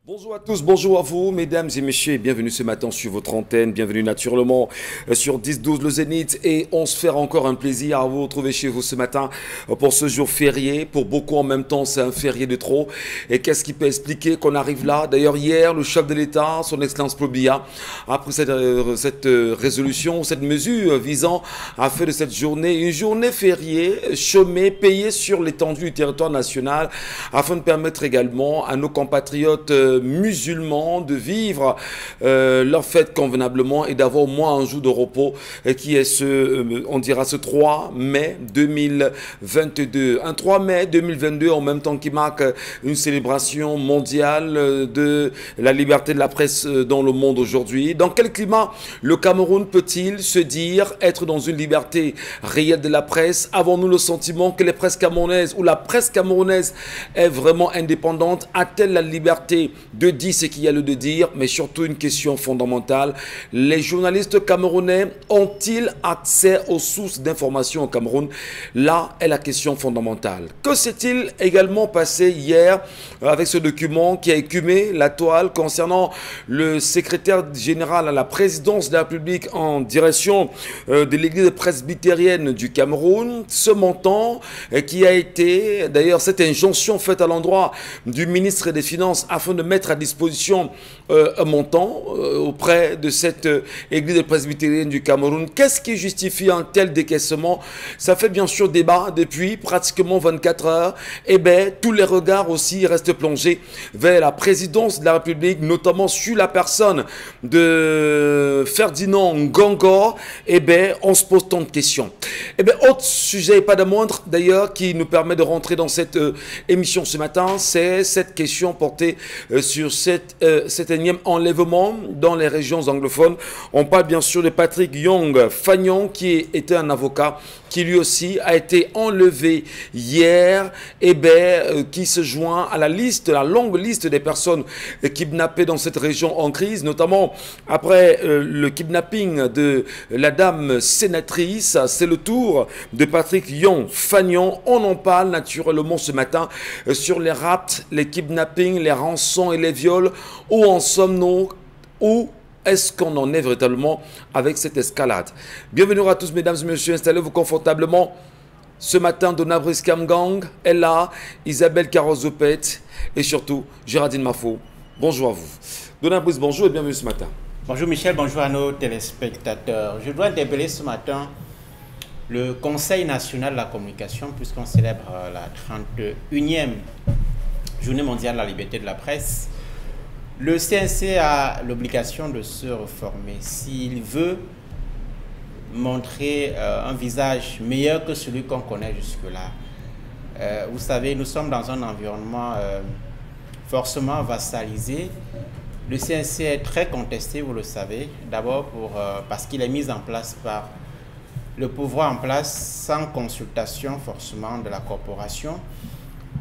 Bonjour à tous, bonjour à vous, mesdames et messieurs, et bienvenue ce matin sur votre antenne, bienvenue naturellement sur 10-12 le Zénith, et on se fait encore un plaisir à vous retrouver chez vous ce matin pour ce jour férié. Pour beaucoup en même temps, c'est un férié de trop. Et qu'est-ce qui peut expliquer qu'on arrive là? D'ailleurs, hier, le chef de l'État, son Excellence Paul Biya, a pris cette résolution, cette mesure visant à faire de cette journée une journée fériée, chômée, payée sur l'étendue du territoire national, afin de permettre également à nos compatriotes musulmans de vivre leur fête convenablement et d'avoir au moins un jour de repos qui est on dira ce 3 mai 2022. Un 3 mai 2022 en même temps qui marque une célébration mondiale de la liberté de la presse dans le monde aujourd'hui. Dans quel climat le Cameroun peut-il se dire être dans une liberté réelle de la presse? Avons-nous le sentiment que les presses camerounaises ou la presse camerounaise est vraiment indépendante? A-t-elle la liberté de dire ce qu'il y a lieu de dire? Mais surtout une question fondamentale, les journalistes camerounais ont-ils accès aux sources d'information au Cameroun? Là est la question fondamentale. Que s'est-il également passé hier avec ce document qui a écumé la toile concernant le secrétaire général à la présidence de la République en direction de l'église presbytérienne du Cameroun? Ce montant qui a été, d'ailleurs cette injonction faite à l'endroit du ministre des Finances afin de mettre à disposition un montant auprès de cette église presbytérienne du Cameroun. Qu'est-ce qui justifie un tel décaissement? Ça fait bien sûr débat depuis pratiquement 24 heures. Eh bien, tous les regards aussi restent plongés vers la présidence de la République, notamment sur la personne de Ferdinand Ngongor. Eh bien, on se pose tant de questions. Eh bien, autre sujet, pas de moindre d'ailleurs, qui nous permet de rentrer dans cette émission ce matin, c'est cette question portée sur cet énième enlèvement dans les régions anglophones. On parle bien sûr de Patrick Young Fagnon, qui était un avocat, qui lui aussi a été enlevé hier, et qui se joint à la liste, la longue liste des personnes kidnappées dans cette région en crise, notamment après le kidnapping de la dame sénatrice. C'est le tour de Patrick Young Fagnon. On en parle naturellement ce matin sur les rapts, les kidnappings, les rançons et les viols. Où en sommes-nous? Où est-ce qu'on en est véritablement avec cette escalade? Bienvenue à tous, mesdames et messieurs, installez-vous confortablement. Ce matin, Donna Brice Kamgang est là, Isabelle Carozopet et surtout Géraldine Mafo. Bonjour à vous. Donna Brice, bonjour et bienvenue ce matin. Bonjour Michel, bonjour à nos téléspectateurs. Je dois interpeller ce matin le Conseil national de la communication puisqu'on célèbre la 31e journée mondiale de la liberté de la presse. Le CNC a l'obligation de se reformer s'il veut montrer un visage meilleur que celui qu'on connaît jusque-là. Vous savez, nous sommes dans un environnement forcément vassalisé. Le CNC est très contesté, vous le savez, d'abord parce qu'il est mis en place par le pouvoir en place sans consultation forcément de la corporation.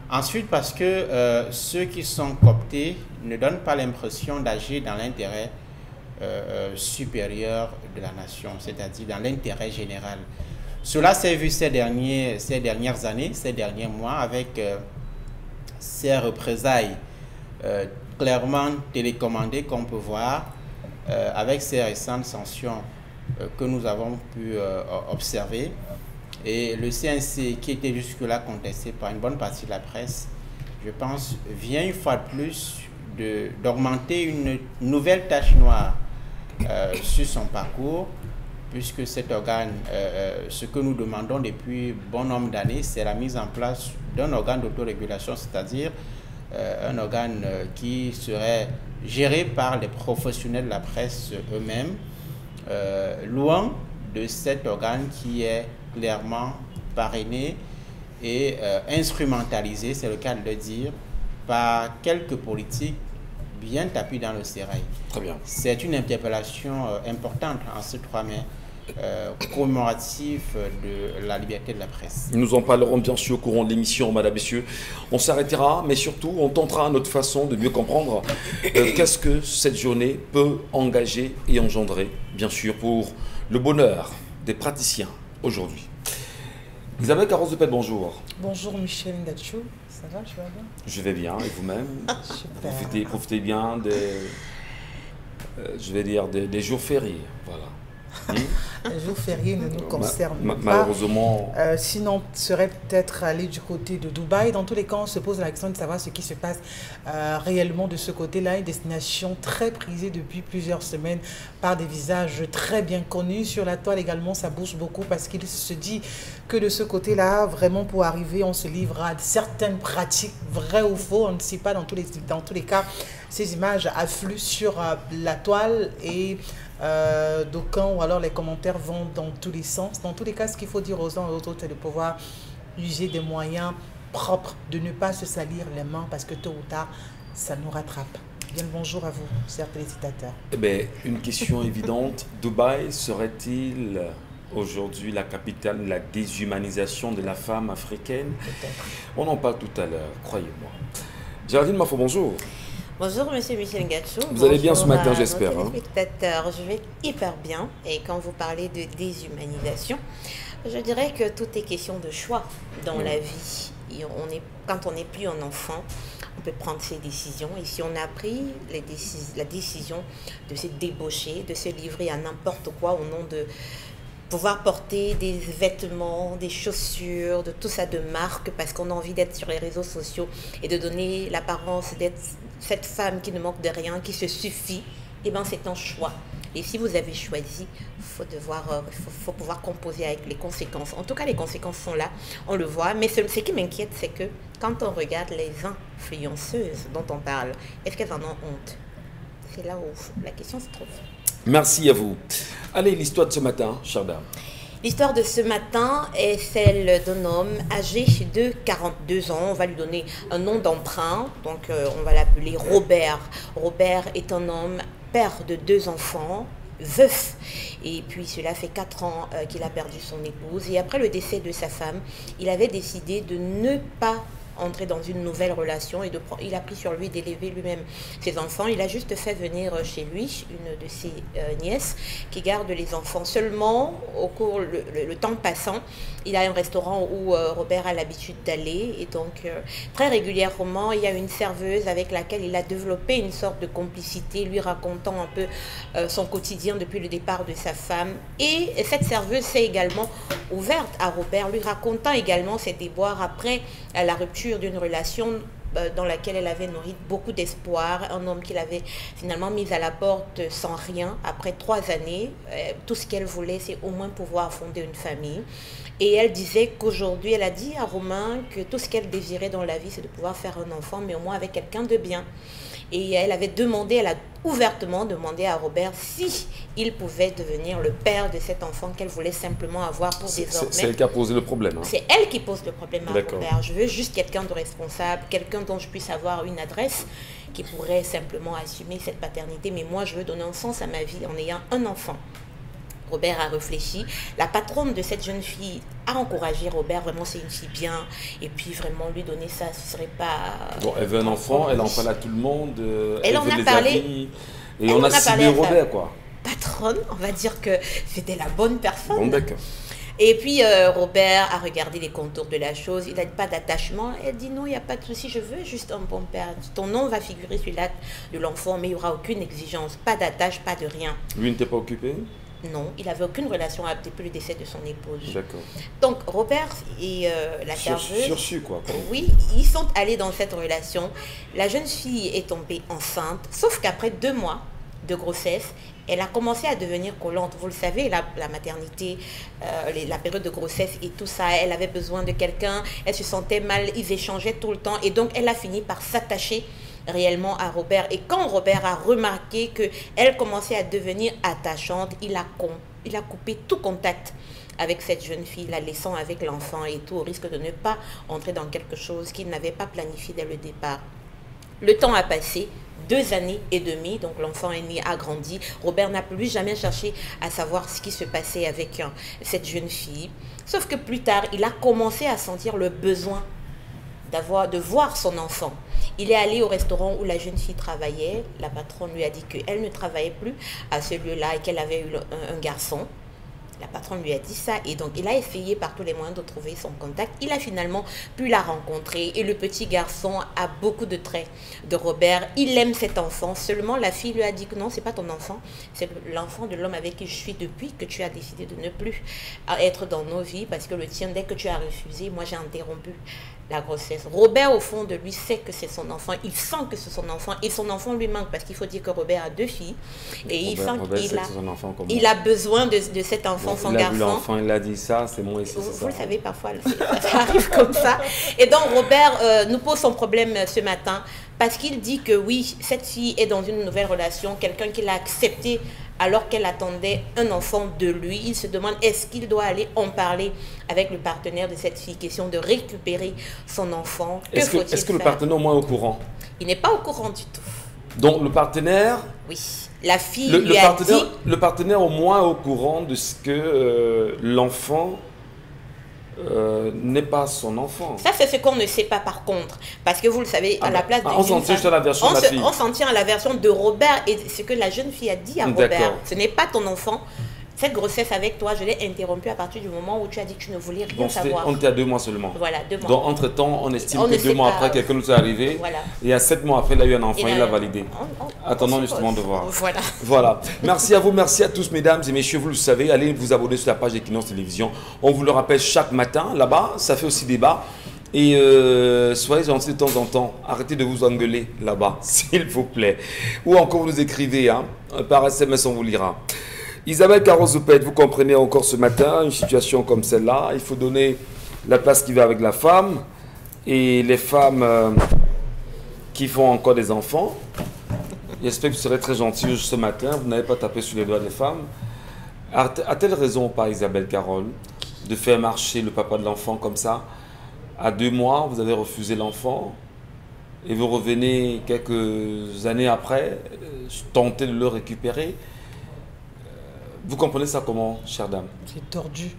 Ensuite, parce que ceux qui sont cooptés ne donnent pas l'impression d'agir dans l'intérêt supérieur de la nation, c'est-à-dire dans l'intérêt général. Cela s'est vu ces dernières années, ces derniers mois, avec ces représailles clairement télécommandées qu'on peut voir, avec ces récentes sanctions que nous avons pu observer. Et le CNC, qui était jusque-là contesté par une bonne partie de la presse, je pense, vient une fois de plus d'augmenter une nouvelle tache noire sur son parcours, puisque cet organe, ce que nous demandons depuis bon nombre d'années, c'est la mise en place d'un organe d'autorégulation, c'est-à-dire un organe qui serait géré par les professionnels de la presse eux-mêmes, loin de cet organe qui est clairement parrainé et instrumentalisé, c'est le cas de le dire, par quelques politiques bien tapis dans le sérail. Très bien. C'est une interpellation importante en ce 3 mai, commémoratif de la liberté de la presse. Nous en parlerons bien sûr au courant de l'émission, madame, messieurs. On s'arrêtera, mais surtout, on tentera à notre façon de mieux comprendre qu'est-ce que cette journée peut engager et engendrer, bien sûr, pour le bonheur des praticiens aujourd'hui. Isabelle Carozopet, bonjour. Bonjour Michel Ndachou, Ça va, tu vas bien? Je vais bien, et vous-même? Super. Profitez bien je vais dire, des jours fériés, voilà. Un jour férié ne nous concerne pas. Malheureusement. Sinon, on serait peut-être allé du côté de Dubaï. Dans tous les cas, on se pose la question de savoir ce qui se passe réellement de ce côté-là. Une destination très prisée depuis plusieurs semaines par des visages très bien connus. Sur la toile également, ça bouge beaucoup parce qu'il se dit que de ce côté-là, vraiment pour arriver, on se livre à certaines pratiques vraies ou faux. On ne sait pas dans tous les cas. Ces images affluent sur la toile et d'aucuns ou alors les commentaires vont dans tous les sens. Dans tous les cas, ce qu'il faut dire aux uns et aux autres, c'est de pouvoir user des moyens propres, de ne pas se salir les mains parce que tôt ou tard, ça nous rattrape. Bien le bonjour à vous, chers téléspectateurs. Eh bien, une question évidente. Dubaï serait-il aujourd'hui la capitale de la déshumanisation de la femme africaine? On en parle tout à l'heure, croyez-moi. Géraldine Mafo, bonjour. Bonjour Monsieur Michel Gachou. Vous allez bien ce matin, j'espère. Téléspectateurs, je vais hyper bien. Et quand vous parlez de déshumanisation, je dirais que tout est question de choix dans la vie. Et quand on n'est plus un enfant, on peut prendre ses décisions. Et si on a pris la décision de se débaucher, de se livrer à n'importe quoi au nom de pouvoir porter des vêtements, des chaussures, de tout ça de marque parce qu'on a envie d'être sur les réseaux sociaux et de donner l'apparence d'être cette femme qui ne manque de rien, qui se suffit, eh bien c'est un choix. Et si vous avez choisi, faut pouvoir composer avec les conséquences. En tout cas, les conséquences sont là, on le voit. Mais ce qui m'inquiète, c'est que quand on regarde les influenceuses dont on parle, est-ce qu'elles en ont honte? C'est là où la question se trouve. Merci à vous. Allez, l'histoire de ce matin, chère dame. L'histoire de ce matin est celle d'un homme âgé de 42 ans. On va lui donner un nom d'emprunt. Donc, on va l'appeler Robert. Robert est un homme, père de 2 enfants, veuf. Et puis, cela fait 4 ans qu'il a perdu son épouse. Et après le décès de sa femme, il avait décidé de ne pas entrer dans une nouvelle relation et il a pris sur lui d'élever lui-même ses enfants. Il a juste fait venir chez lui une de ses nièces qui garde les enfants. Seulement, au cours le temps passant, il a un restaurant où Robert a l'habitude d'aller et donc très régulièrement, il y a une serveuse avec laquelle il a développé une sorte de complicité, lui racontant un peu son quotidien depuis le départ de sa femme. Et cette serveuse s'est également ouverte à Robert, lui racontant également ses déboires après la rupture d'une relation dans laquelle elle avait nourri beaucoup d'espoir, un homme qu'il avait finalement mis à la porte sans rien après 3 années. Tout ce qu'elle voulait, c'est au moins pouvoir fonder une famille. Et elle disait qu'aujourd'hui, elle a dit à Romain que tout ce qu'elle désirait dans la vie, c'est de pouvoir faire un enfant, mais au moins avec quelqu'un de bien. Et elle avait demandé, elle a ouvertement demandé à Robert si il pouvait devenir le père de cet enfant qu'elle voulait simplement avoir pour désormais. C'est elle qui a posé le problème. Hein. C'est elle qui pose le problème à Robert. Je veux juste quelqu'un de responsable, quelqu'un dont je puisse avoir une adresse qui pourrait simplement assumer cette paternité. Mais moi, je veux donner un sens à ma vie en ayant un enfant. Robert a réfléchi. La patronne de cette jeune fille a encouragé Robert. Vraiment, c'est une fille bien. Et puis, vraiment, lui donner ça, ce serait pas... Bon, elle veut un enfant, elle en parle à tout le monde. Elle en a parlé. Et on a ciblé Robert, quoi. Patronne, on va dire que c'était la bonne personne. Bon, d'accord. Et puis, Robert a regardé les contours de la chose. Il n'a pas d'attachement. Elle dit non, il n'y a pas de souci, je veux juste un bon père. Ton nom va figurer sur l'acte de l'enfant, mais il n'y aura aucune exigence. Pas d'attache, pas de rien. Lui n'était pas occupé? Non, il n'avait aucune relation depuis le décès de son épouse. D'accord. Donc, Robert et la serveuse... Sursu, quoi. Oui, ils sont allés dans cette relation. La jeune fille est tombée enceinte, sauf qu'après 2 mois de grossesse, elle a commencé à devenir collante. Vous le savez, la maternité, la période de grossesse et tout ça, elle avait besoin de quelqu'un, elle se sentait mal, ils échangeaient tout le temps. Et donc, elle a fini par s'attacher réellement à Robert. Et quand Robert a remarqué qu'elle commençait à devenir attachante, il a coupé tout contact avec cette jeune fille, la laissant avec l'enfant et tout, au risque de ne pas entrer dans quelque chose qu'il n'avait pas planifié dès le départ. Le temps a passé, 2 années et demie, donc l'enfant est né, a grandi. Robert n'a plus jamais cherché à savoir ce qui se passait avec cette jeune fille. Sauf que plus tard, il a commencé à sentir le besoin de voir son enfant. Il est allé au restaurant où la jeune fille travaillait. La patronne lui a dit qu'elle ne travaillait plus à ce lieu-là et qu'elle avait eu un garçon. La patronne lui a dit ça et donc il a essayé par tous les moyens de trouver son contact. Il a finalement pu la rencontrer et le petit garçon a beaucoup de traits de Robert. Il aime cet enfant. Seulement la fille lui a dit que non, c'est pas ton enfant. C'est l'enfant de l'homme avec qui je suis depuis que tu as décidé de ne plus être dans nos vies parce que le tien, dès que tu as refusé, moi j'ai interrompu la grossesse. Robert, au fond de lui, sait que c'est son enfant. Il sent que c'est son enfant et son enfant lui manque parce qu'il faut dire que Robert a 2 filles et il a besoin de cet enfant, son garçon. L'enfant, il a dit ça, c'est moi ici. Vous le savez, parfois, ça arrive comme ça. Et donc, Robert nous pose son problème ce matin parce qu'il dit que oui, cette fille est dans une nouvelle relation, quelqu'un qui l'a accepté alors qu'elle attendait un enfant de lui. Il se demande est-ce qu'il doit aller en parler avec le partenaire de cette fille, question de récupérer son enfant. Est-ce que le partenaire au moins est au courant? Il n'est pas au courant du tout. Donc le partenaire... Oui, la fille lui a dit... Le partenaire au moins est au courant de ce que l'enfant... n'est pas son enfant. Ça, c'est ce qu'on ne sait pas par contre. Parce que vous le savez, à la place de... On s'en tient à la version de la fille. On s'en tient à la version de Robert et ce que la jeune fille a dit à Robert. Ce n'est pas ton enfant. Cette grossesse avec toi, je l'ai interrompue à partir du moment où tu as dit que tu ne voulais rien savoir. On était à 2 mois seulement. Voilà, 2 mois. Donc, entre-temps, on estime que 2 mois après, quelqu'un nous est arrivé. Voilà. Et à 7 mois après, il a eu un enfant, il l'a validé. Attendons justement de voir. Voilà. Voilà. Merci à vous, merci à tous, mesdames et messieurs. Vous le savez, allez vous abonner sur la page d'Equinox Télévision. On vous le rappelle chaque matin. Là-bas, ça fait aussi débat. Et soyez gentils de temps en temps. Arrêtez de vous engueuler là-bas, s'il vous plaît. Ou encore, vous nous écrivez, hein, par SMS, on vous lira. Isabelle Caron-Zoupette, vous comprenez encore ce matin, une situation comme celle-là, il faut donner la place qui va avec la femme et les femmes qui font encore des enfants. J'espère que vous serez très gentil ce matin, vous n'avez pas tapé sur les doigts des femmes. A-t-elle raison ou pas, Isabelle Carole, de faire marcher le papa de l'enfant comme ça? À 2 mois, vous avez refusé l'enfant et vous revenez quelques années après, tenter de le récupérer. Vous comprenez ça comment, chère dame? C'est tordu.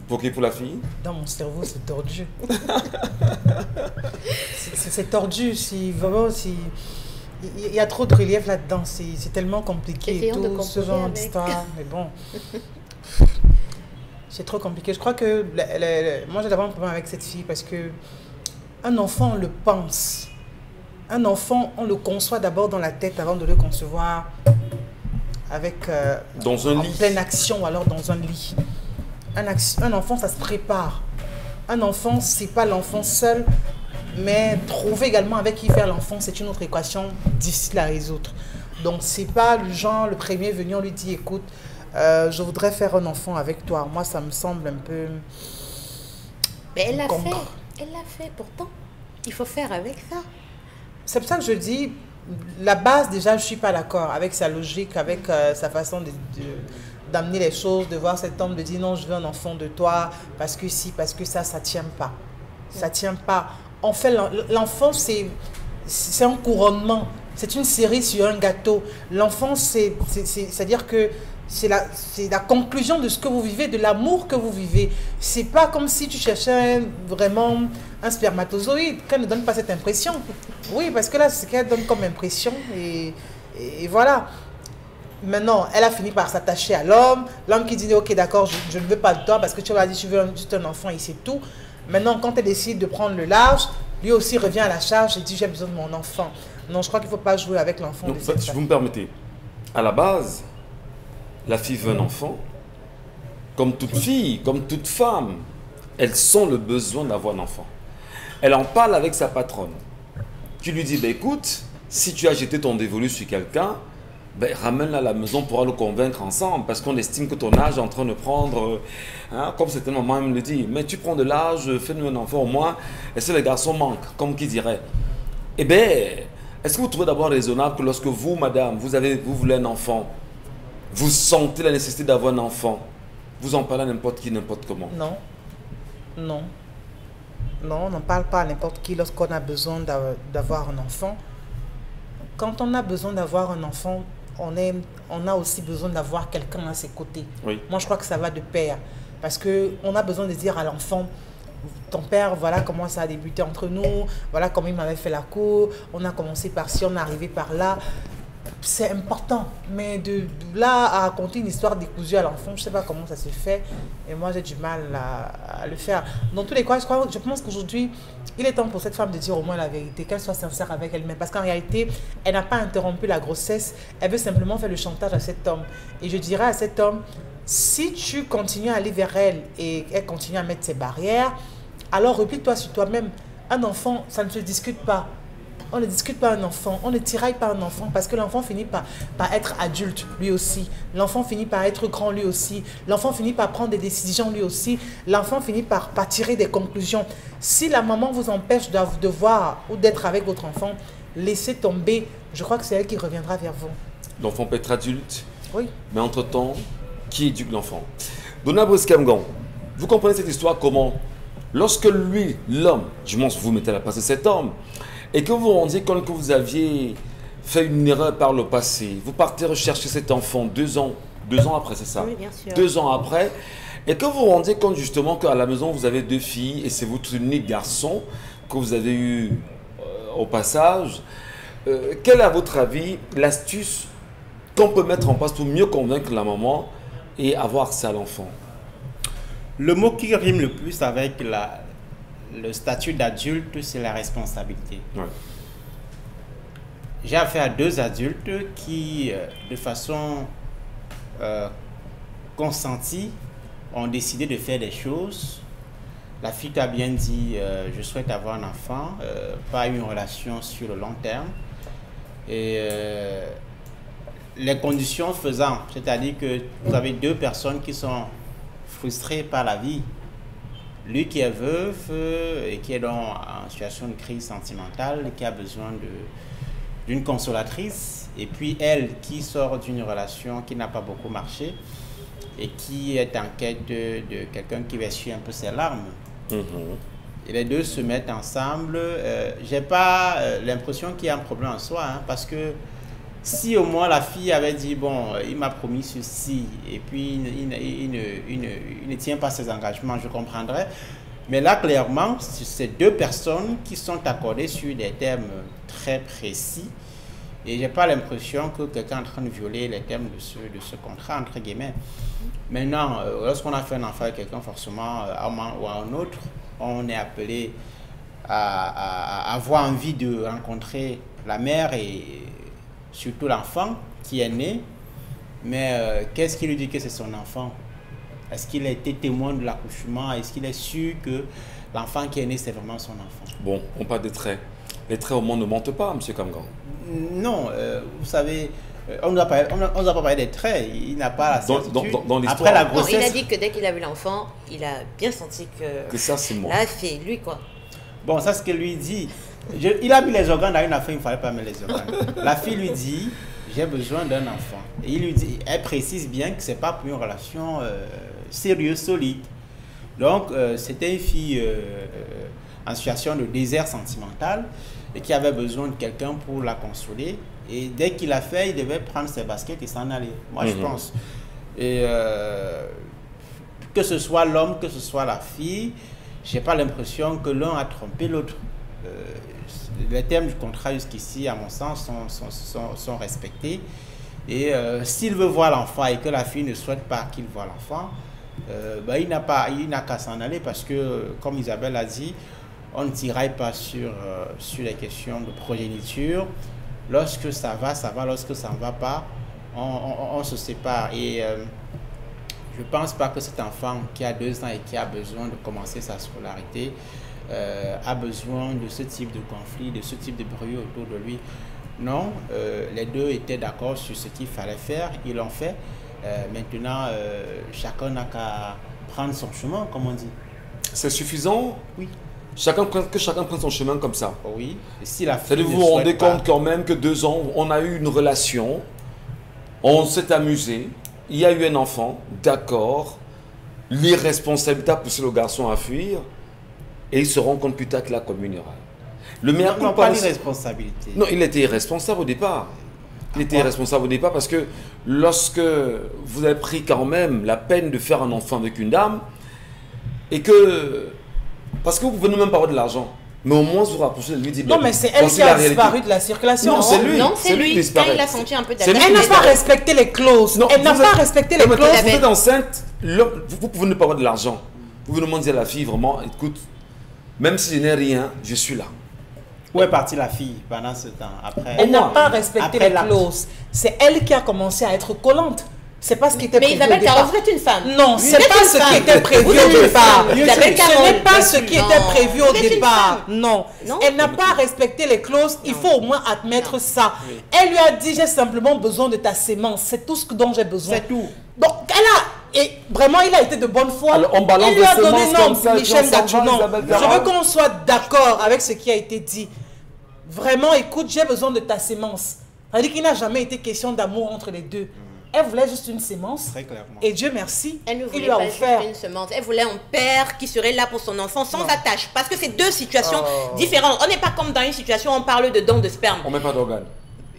Pour qui? Pour la fille? Dans mon cerveau, c'est tordu. c'est tordu. Il y a trop de relief là-dedans. C'est tellement compliqué. Et tout ce genre d'histoire. Mais bon, c'est trop compliqué. Je crois que moi, j'ai d'abord un problème avec cette fille parce que un enfant, on le pense. Un enfant, on le conçoit d'abord dans la tête avant de le concevoir avec dans un lit. En pleine action ou alors dans un lit. Un enfant, ça se prépare. Un enfant, c'est pas l'enfant seul, mais trouver également avec qui faire l'enfant, c'est une autre équation difficile à résoudre. Donc, c'est pas le genre, le premier venu, on lui dit, écoute, je voudrais faire un enfant avec toi. Moi, ça me semble un peu... Mais elle l'a fait. Elle l'a fait, pourtant. Il faut faire avec ça. C'est pour ça que je dis... La base, déjà, je ne suis pas d'accord avec sa logique, avec sa façon d'amener les choses, de voir cet homme, de dire non, je veux un enfant de toi, parce que si, parce que ça ne tient pas. Ça ne tient pas. En fait, l'enfant, c'est un couronnement. C'est une cerise sur un gâteau. L'enfant, c'est-à-dire que c'est la conclusion de ce que vous vivez, de l'amour que vous vivez. C'est pas comme si tu cherchais vraiment un spermatozoïde, qu'elle ne donne pas cette impression. Oui, parce que là, c'est ce qu'elle donne comme impression. Et voilà. Maintenant, elle a fini par s'attacher à l'homme. L'homme qui dit, ok, d'accord, je ne veux pas de toi parce que tu m'as dit, je veux juste un enfant et c'est tout. Maintenant, quand elle décide de prendre le large, lui aussi revient à la charge et dit, j'ai besoin de mon enfant. Non, je crois qu'il ne faut pas jouer avec l'enfant. Donc, si vous me permettez, à la base, la fille veut un enfant. Comme toute fille, comme toute femme, elles ont le besoin d'avoir un enfant. Elle en parle avec sa patronne, qui lui dit, ben, écoute, si tu as jeté ton dévolu sur quelqu'un, ben, ramène-la à la maison, on pourra le convaincre ensemble, parce qu'on estime que ton âge est en train de prendre, comme certaines mamans me le disent, mais tu prends de l'âge, fais-nous un enfant au moins, et si les garçons manquent, comme qui dirait. Eh bien, est-ce que vous trouvez d'abord raisonnable que lorsque vous, madame, vous voulez un enfant, vous sentez la nécessité d'avoir un enfant, vous en parlez à n'importe qui, n'importe comment? Non, non. Non, on n'en parle pas à n'importe qui lorsqu'on a besoin d'avoir un enfant. Quand on a besoin d'avoir un enfant, on a aussi besoin d'avoir quelqu'un à ses côtés. Oui. Moi, je crois que ça va de pair. Parce qu'on a besoin de dire à l'enfant, ton père, voilà comment ça a débuté entre nous, voilà comment il m'avait fait la cour, on a commencé par ci, on est arrivé par là. c'est important. Mais de là à raconter une histoire décousue à l'enfant, je ne sais pas comment ça se fait. Et moi, j'ai du mal à le faire. Dans tous les cas, je pense qu'aujourd'hui, il est temps pour cette femme de dire au moins la vérité, qu'elle soit sincère avec elle-même. Parce qu'en réalité, elle n'a pas interrompu la grossesse. Elle veut simplement faire le chantage à cet homme. Et je dirais à cet homme, si tu continues à aller vers elle et elle continue à mettre ses barrières, alors replie-toi sur toi-même. Un enfant, ça ne se discute pas. On ne discute pas un enfant, on ne tiraille pas un enfant parce que l'enfant finit par être adulte lui aussi. L'enfant finit par être grand lui aussi. L'enfant finit par prendre des décisions lui aussi. L'enfant finit par tirer des conclusions. Si la maman vous empêche de voir ou d'être avec votre enfant, laissez tomber. Je crois que c'est elle qui reviendra vers vous. L'enfant peut être adulte, oui. Mais entre-temps, qui éduque l'enfant? Donna Briskamgan, vous comprenez cette histoire comment? Lorsque lui, l'homme, du moins vous mettez à la place de cet homme, et que vous vous rendiez compte que vous aviez fait une erreur par le passé, vous partez rechercher cet enfant 2 ans après, c'est ça? Oui, bien sûr. 2 ans après, et que vous vous rendiez compte justement qu'à la maison vous avez 2 filles et c'est votre unique garçon que vous avez eu au passage. Quelle est à votre avis l'astuce qu'on peut mettre en place pour mieux convaincre la maman et avoir accès à l'enfant? Le mot qui rime le plus avec le statut d'adulte, c'est la responsabilité. Ouais. J'ai affaire à 2 adultes qui, de façon consentie, ont décidé de faire des choses. La fille t'a bien dit, je souhaite avoir un enfant, pas une relation sur le long terme. Et les conditions faisant, c'est-à-dire que vous avez 2 personnes qui sont frustrées par la vie. Lui qui est veuf et qui est en situation de crise sentimentale, qui a besoin d'une consolatrice, et puis elle qui sort d'une relation qui n'a pas beaucoup marché et qui est en quête de quelqu'un qui va essuyer un peu ses larmes. Et les 2 se mettent ensemble. J'ai pas l'impression qu'il y a un problème en soi, hein, parce que si au moins la fille avait dit, bon, il m'a promis ceci, et puis il ne tient pas ses engagements, je comprendrais. Mais là, clairement, c'est 2 personnes qui sont accordées sur des termes très précis. Et je n'ai pas l'impression que quelqu'un est en train de violer les termes de ce contrat, entre guillemets. Maintenant, lorsqu'on a fait un enfant avec quelqu'un, forcément, à un moment ou à un autre, on est appelé à avoir envie de rencontrer la mère et surtout l'enfant qui est né, mais qu'est-ce qui lui dit que c'est son enfant? Est-ce qu'il a été témoin de l'accouchement? Est-ce qu'il est sûr que l'enfant qui est né, c'est vraiment son enfant? Bon, on parle des traits. Les traits au moins ne mentent pas, M. Kamgan. Non, vous savez, on ne nous a pas parlé des traits. Il n'a pas la certitude. Dans l'histoire. Après la grossesse. Non, il a dit que dès qu'il a vu l'enfant, il a bien senti que ça, c'est moi. Là, c'est lui, quoi. Bon, ça, c'est ce qu'il lui dit. Il a mis les organes dans une affaire, il ne fallait pas mettre les organes. La fille lui dit, j'ai besoin d'un enfant. Et il lui dit, elle précise bien que ce n'est pas pour une relation sérieuse, solide. Donc, c'était une fille en situation de désert sentimental et qui avait besoin de quelqu'un pour la consoler. Et dès qu'il a fait, il devait prendre ses baskets et s'en aller. Moi, je pense. Et que ce soit l'homme, que ce soit la fille, je n'ai pas l'impression que l'un a trompé l'autre. Les termes du contrat jusqu'ici, à mon sens, sont respectés. Et s'il veut voir l'enfant et que la fille ne souhaite pas qu'il voie l'enfant, il n'a qu'à s'en aller parce que, comme Isabelle a dit, on ne tiraille pas sur les questions de progéniture. Lorsque ça va, ça va. Lorsque ça ne va pas, on se sépare. Et je ne pense pas que cet enfant qui a 2 ans et qui a besoin de commencer sa scolarité a besoin de ce type de conflit, de ce type de bruit autour de lui. Non, les 2 étaient d'accord sur ce qu'il fallait faire, ils l'ont fait. Maintenant, chacun n'a qu'à prendre son chemin, comme on dit. C'est suffisant? Oui. Que chacun prenne son chemin comme ça? Oui. Et si la fille c'est-à-dire, vous vous rendez compte quand même que 2 ans, on a eu une relation, on s'est amusé, il y a eu un enfant, d'accord, l'irresponsabilité a poussé le garçon à fuir, et il se rend compte plus tard qu'il a commis une erreur. Le meilleur non, pas l'irresponsabilité. Non, il était irresponsable au départ. Il était irresponsable au départ parce que lorsque vous avez pris quand même la peine de faire un enfant avec une dame, et que... Parce que vous ne pouvez même pas avoir de l'argent. Mais au moins, vous rapprochez de lui, dit Non, mais c'est elle qui a disparu de la circulation. Non, c'est lui. Non, c'est lui. qui Quand disparaît. il a senti un peu C'est lui Elle n'a qui pas disparaît. respecté les clauses. Non, Elle n'a vous pas êtes- respecté les Non, mais clauses. quand vous êtes enceinte, vous pouvez ne pas avoir de l'argent. Vous pouvez demander à la fille vraiment, écoute, même si je n'ai rien, je suis là. Où est partie la fille pendant ce temps? Après, Elle n'a Moi, pas respecté après les l'acte. clauses. C'est elle qui a commencé à être collante. C'est pas ce qui était Mais prévu au Isabelle départ. Caron, vous êtes une femme. Non, Vous c'est êtes pas une ce femme. qui était prévu Vous au êtes une départ. femme. Isabelle Ce Caron. n'est pas ce qui était prévu au Vous êtes une départ. femme. Non. Non. Elle n'a pas respecté les clauses. Il faut au moins admettre ça. Elle lui a dit, j'ai simplement besoin de ta sémence. C'est tout ce dont j'ai besoin. c'est tout. Donc, elle a... Et vraiment, il a été de bonne foi. Alors, on balance il lui a des donné semences non, comme ça, et puis Michel on s'en va, Gadjou, non. Isabelle Je Caron. veux qu'on soit d'accord avec ce qui a été dit. Vraiment, écoute, j'ai besoin de ta sémence. C'est-à-dire qu'il n'a jamais été question d'amour entre les deux. Elle voulait juste une sémence. Très clairement. Et Dieu merci, Elle ne il voulait lui a pas offert. juste une semence. Elle voulait un père qui serait là pour son enfant sans attache. Parce que c'est deux situations différentes. On n'est pas comme dans une situation où on parle de dons de sperme. On met pas d'organes.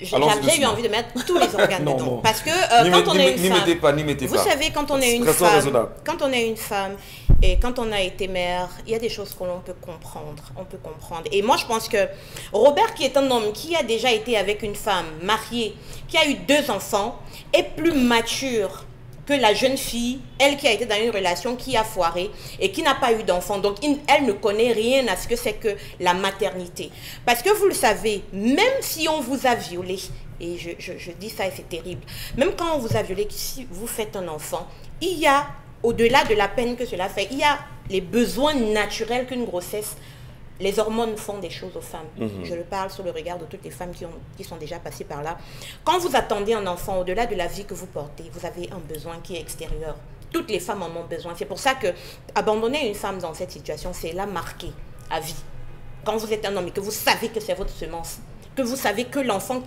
J'ai Allons-y eu doucement. envie de mettre tous les organes Non, dedans. non. Parce que quand on est une N'y mettez femme... pas, n'y mettez Vous pas. savez, quand on est une Restons femme, raisonnables. quand on est une femme et quand on a été mère, il y a des choses que l'on peut comprendre. On peut comprendre. Et moi, je pense que Robert, qui est un homme qui a déjà été avec une femme mariée, qui a eu 2 enfants, est plus mature que la jeune fille, elle qui a été dans une relation qui a foiré et qui n'a pas eu d'enfant. Donc, elle ne connaît rien à ce que c'est que la maternité. Parce que vous le savez, même si on vous a violé, et je dis ça et c'est terrible, même quand on vous a violé, si vous faites un enfant, il y a, au-delà de la peine que cela fait, il y a les besoins naturels qu'une grossesse. Les hormones font des choses aux femmes. Je le parle sous le regard de toutes les femmes qui sont déjà passées par là. Quand vous attendez un enfant, au-delà de la vie que vous portez, vous avez un besoin qui est extérieur. Toutes les femmes en ont besoin. C'est pour ça que abandonner une femme dans cette situation, c'est la marquer à vie. Quand vous êtes un homme et que vous savez que c'est votre semence, que vous savez que l'enfant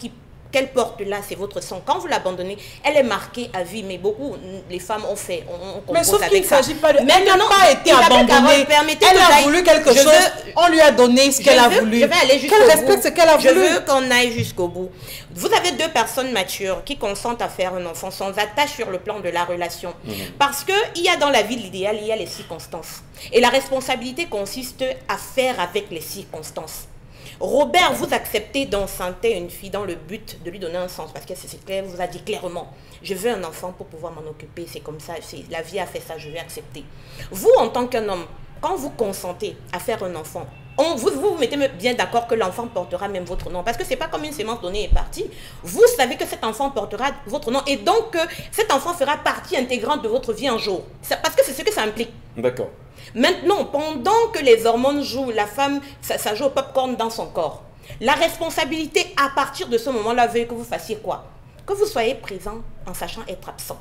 qu'elle porte là, c'est votre sang. Quand vous l'abandonnez, elle est marquée à vie. Mais beaucoup, les femmes ont fait, on compose Mais sauf qu'il avec ne ça. s'agit pas de... Elle Maintenant, n'a pas été Isabelle Caron, abandonnée. permettez Elle que a j'aille- voulu quelque je chose. veux- On lui a donné ce qu'elle a voulu. Je vais aller jusqu'au Qu'elle bout. respecte ce qu'elle a Je voulu. veux qu'on aille jusqu'au bout. Vous avez 2 personnes matures qui consentent à faire un enfant sans attache sur le plan de la relation. Parce qu'il y a dans la vie l'idéal, il y a les circonstances. Et la responsabilité consiste à faire avec les circonstances. Robert, vous acceptez d'enceinte une fille dans le but de lui donner un sens, parce que c'est clair, vous a dit clairement, je veux un enfant pour pouvoir m'en occuper, c'est comme ça, la vie a fait ça, je vais accepter. Vous, en tant qu'un homme, quand vous consentez à faire un enfant, vous mettez bien d'accord que l'enfant portera même votre nom, parce que c'est pas comme une sémence donnée et partie. Vous savez que cet enfant portera votre nom, et donc cet enfant fera partie intégrante de votre vie un jour. Parce que c'est ce que ça implique. D'accord. Maintenant, pendant que les hormones jouent, la femme, ça joue au popcorn dans son corps. La responsabilité, à partir de ce moment-là, veut que vous fassiez quoi? Que vous soyez présent en sachant être absent.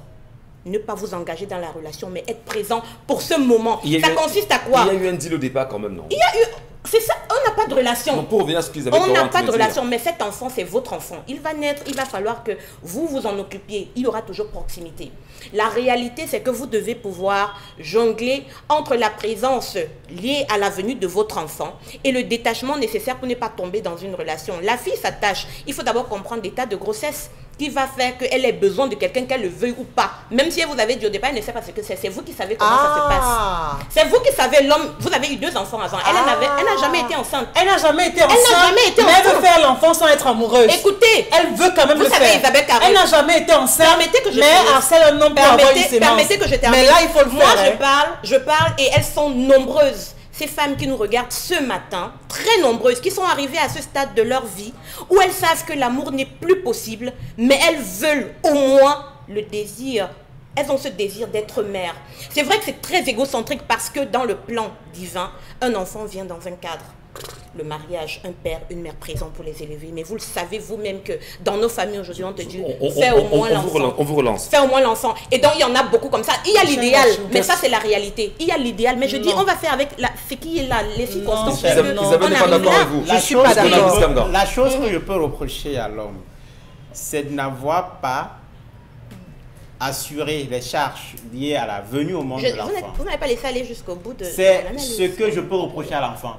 Ne pas vous engager dans la relation, mais être présent pour ce moment. Ça consiste à quoi? Il y a eu un deal au départ quand même, non? Il y a eu... C'est ça, on n'a pas de relation. Non, pour revenir à ce qu'ils avaient On n'a pas de relation, mais cet enfant, c'est votre enfant. Il va naître, il va falloir que vous vous en occupiez. Il y aura toujours proximité. La réalité, c'est que vous devez pouvoir jongler entre la présence liée à la venue de votre enfant et le détachement nécessaire pour ne pas tomber dans une relation. La fille s'attache. Il faut d'abord comprendre l'état de grossesse qui va faire qu'elle ait besoin de quelqu'un, qu'elle le veuille ou pas. Même si elle vous avait dit au départ, elle ne sait pas ce que c'est. C'est vous qui savez comment ça se passe. C'est vous qui savez, l'homme, vous avez eu 2 enfants avant. Elle n'a jamais été enceinte. Elle n'a jamais été enceinte. Elle n'a jamais été mais elle enceinte. veut faire l'enfant sans être amoureuse. Écoutez, Elle veut quand même vous le savez, faire. Isabelle Caron, Elle n'a jamais été enceinte. Permettez que je mais finisse. harcèle un homme pour avoir une sémence. Permettez que je termine. Mais là, il faut le Moi, faire. je parle et elles sont nombreuses. Ces femmes qui nous regardent ce matin, très nombreuses, qui sont arrivées à ce stade de leur vie où elles savent que l'amour n'est plus possible, mais elles veulent au moins le désir. Elles ont ce désir d'être mère. C'est vrai que c'est très égocentrique parce que dans le plan divin, un enfant vient dans un cadre. Le mariage, un père, une mère présent pour les élever. Mais vous le savez vous-même que dans nos familles aujourd'hui, on te dit, fais au moins l'enfant. On vous relance. Fais au moins l'enfant. Et donc, il y en a beaucoup comme ça. Il y a l'idéal, mais ça, c'est la réalité. Il y a l'idéal, mais je dis, on va faire avec ce qui est là, les circonstances. Isabelle n'est pas d'accord avec vous. Je suis pas d'accord. La chose que je peux reprocher à l'homme, c'est de n'avoir pas assuré les charges liées à la venue au monde de l'enfant. Vous n'avez pas laissé aller jusqu'au bout de C'est l'analyse. ce que je peux reprocher à l'enfant.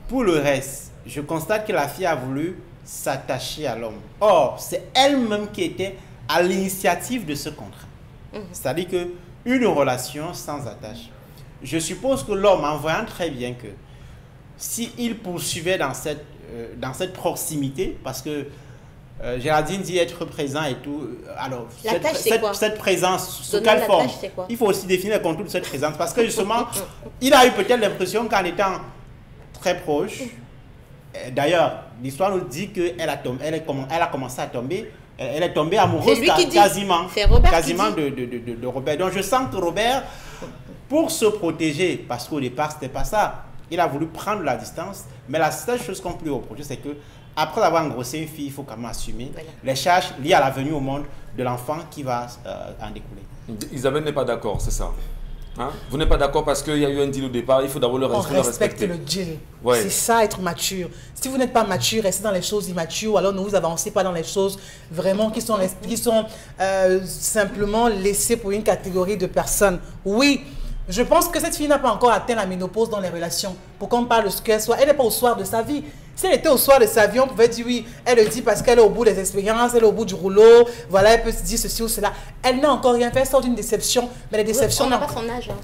Pour le reste, je constate que la fille a voulu s'attacher à l'homme. Or, c'est elle-même qui était à l'initiative de ce contrat. C'est-à-dire qu'une relation sans attache. Je suppose que l'homme, en voyant très bien que s'il poursuivait dans cette proximité, parce que Géraldine dit être présent et tout. Alors, cette présence, sous quelle forme? Il faut aussi définir le contour de cette présence, parce que justement, il a eu peut-être l'impression qu'en étant très proche, d'ailleurs, l'histoire nous dit qu'elle a commencé à tomber. Elle est tombée amoureuse quasiment de Robert. Donc je sens que Robert, pour se protéger, parce qu'au départ c'était pas ça, il a voulu prendre la distance. Mais la seule chose qu'on peut lui reprocher, c'est que après avoir engrossé une fille, il faut quand même assumer les charges liées à la venue au monde de l'enfant qui va en découler. Isabelle n'est pas d'accord, c'est ça? Hein? Vous n'êtes pas d'accord parce qu'il y a eu un deal au départ, il faut d'abord le respecter. On respecte le deal. Ouais. C'est ça, être mature. Si vous n'êtes pas mature, restez dans les choses immatures, ou alors ne vous avancez pas dans les choses vraiment qui sont simplement laissées pour une catégorie de personnes. Oui, je pense que cette fille n'a pas encore atteint la ménopause dans les relations. Pour qu'on parle de ce qu'elle soit, elle n'est pas au soir de sa vie. Si elle était au soir de sa vie, on pouvait dire oui, elle le dit parce qu'elle est au bout des expériences, elle est au bout du rouleau, voilà, elle peut se dire ceci ou cela. Elle n'a encore rien fait, elle sort d'une déception, mais les déceptions... On n'a pas son âge. Hein.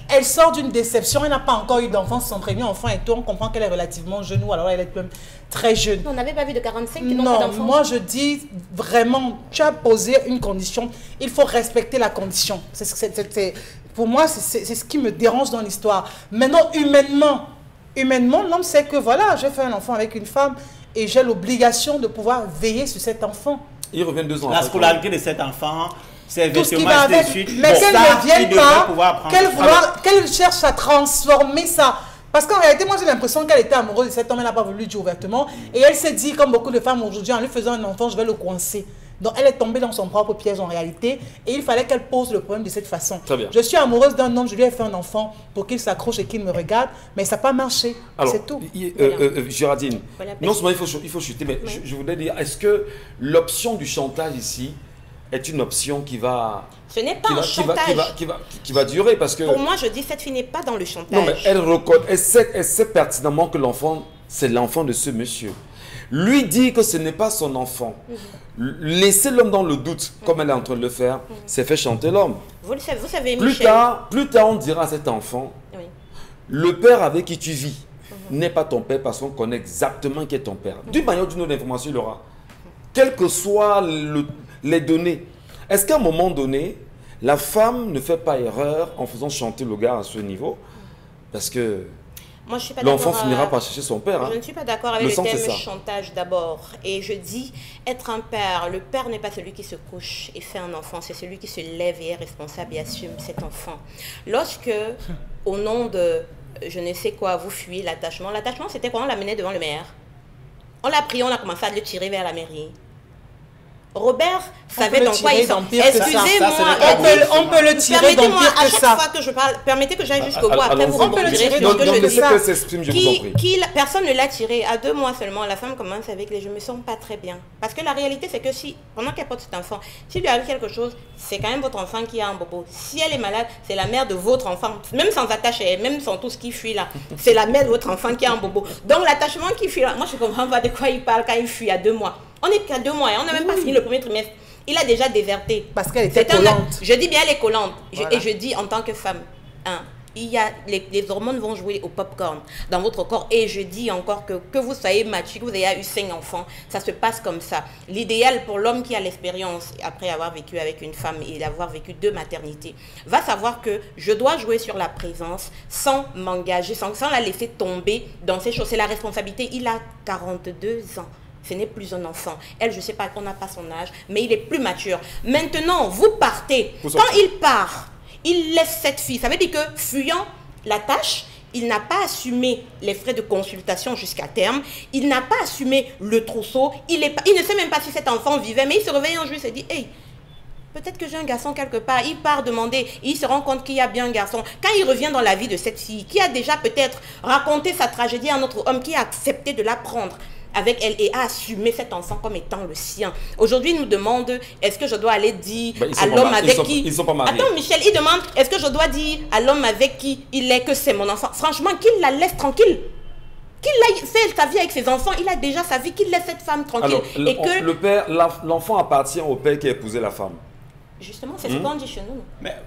Elle sort d'une déception, elle n'a pas encore eu d'enfant, c'est son premier enfant et tout, on comprend qu'elle est relativement jeune, ou alors elle est même très jeune. On n'avait pas vu de 45 qui n'ont pas d'enfant. Non, moi je dis vraiment, tu as posé une condition, il faut respecter la condition. Pour moi, c'est ce qui me dérange dans l'histoire. Maintenant, humainement, l'homme sait que voilà, j'ai fait un enfant avec une femme et j'ai l'obligation de pouvoir veiller sur cet enfant. Il revient 2 ans. La scolarité de cet enfant, c'est tout ce qui va avec. Mais qu'elle ne vienne pas, qu'elle cherche à transformer ça. Parce qu'en réalité, moi j'ai l'impression qu'elle était amoureuse de cet homme, elle n'a pas voulu le dire ouvertement. Et elle s'est dit, comme beaucoup de femmes aujourd'hui, en lui faisant un enfant, je vais le coincer. Donc elle est tombée dans son propre piège en réalité et il fallait qu'elle pose le problème de cette façon. Je suis amoureuse d'un homme, je lui ai fait un enfant pour qu'il s'accroche et qu'il me regarde, mais ça n'a pas marché, c'est tout. Géraldine, non seulement il faut chuter, mais je voudrais dire, est-ce que l'option du chantage ici est une option qui va... Ce n'est pas un chantage. Qui va durer parce que... Pour moi, je dis, cette fille n'est pas dans le chantage. Non, mais elle sait pertinemment que l'enfant, c'est l'enfant de ce monsieur. Lui dit que ce n'est pas son enfant. Laisser l'homme dans le doute, comme elle est en train de le faire, c'est faire chanter l'homme. Vous savez, plus tard, on dira à cet enfant, le père avec qui tu vis n'est pas ton père parce qu'on connaît exactement qui est ton père. D'une manière ou d'une autre, l'information, il aura. Quelles que soient les données. Est-ce qu'à un moment donné, la femme ne fait pas erreur en faisant chanter le gars à ce niveau? Parce que... l'enfant finira par chercher son père. Je ne suis pas d'accord avec le terme chantage d'abord. Et je dis, être un père, le père n'est pas celui qui se couche et fait un enfant, c'est celui qui se lève et est responsable et assume cet enfant. Lorsque, au nom de je ne sais quoi, vous fuyez l'attachement, c'était quoi? On l'amenait devant le maire. On l'a pris, on a commencé à le tirer vers la mairie. Robert savait dans quoi il s'en... Excusez-moi, on peut le tirer dans pire que ça. À chaque fois que je parle, permettez que j'aille jusqu'au bout, après vous rebondirez sur ce que je dis. Personne ne l'a tiré. À 2 mois seulement, la femme commence avec les « je me sens pas très bien ». Parce que la réalité, c'est que si, pendant qu'elle porte cet enfant, s'il lui arrive quelque chose, c'est quand même votre enfant qui a un bobo. Si elle est malade, c'est la mère de votre enfant. Même sans attacher, même sans tout ce qui fuit là, c'est la mère de votre enfant qui a un bobo. Donc l'attachement qui fuit là, moi je comprends pas de quoi il parle quand il fuit à 2 mois. On n'est qu'à 2 mois et on n'a même pas fini le premier trimestre. Il a déjà déserté. Parce qu'elle était collante. Je dis bien elle est collante. Voilà. Et je dis en tant que femme, les hormones vont jouer au popcorn dans votre corps. Et je dis encore que vous soyez mature, que vous ayez eu 5 enfants, ça se passe comme ça. L'idéal pour l'homme qui a l'expérience, après avoir vécu avec une femme et avoir vécu 2 maternités, va savoir que je dois jouer sur la présence sans m'engager, sans la laisser tomber dans ces choses. C'est la responsabilité. Il a 42 ans. Ce n'est plus un enfant. Elle, je ne sais pas, on n'a pas son âge, mais il est plus mature. Maintenant, vous partez. Quand il part, il laisse cette fille. Ça veut dire que, fuyant la tâche, il n'a pas assumé les frais de consultation jusqu'à terme. Il n'a pas assumé le trousseau. Il ne sait même pas si cet enfant vivait, mais il se réveille un jour et se dit, hey, peut-être que j'ai un garçon quelque part. Il part demander, il se rend compte qu'il y a bien un garçon. Quand il revient dans la vie de cette fille, qui a déjà peut-être raconté sa tragédie à un autre homme, qui a accepté de la prendre avec elle et a assumé cet enfant comme étant le sien. Aujourd'hui, il nous demande, est-ce que je dois aller dire à l'homme avec qui... Ils sont pas mariés. Attends, Michel, il demande, est-ce que je dois dire à l'homme avec qui il est que c'est mon enfant? Franchement, qu'il la laisse tranquille. Qu'il aille faire sa vie avec ses enfants, il a déjà sa vie, qu'il laisse cette femme tranquille. Alors, l'enfant appartient au père qui a épousé la femme. Justement, c'est ce qu'on dit chez nous.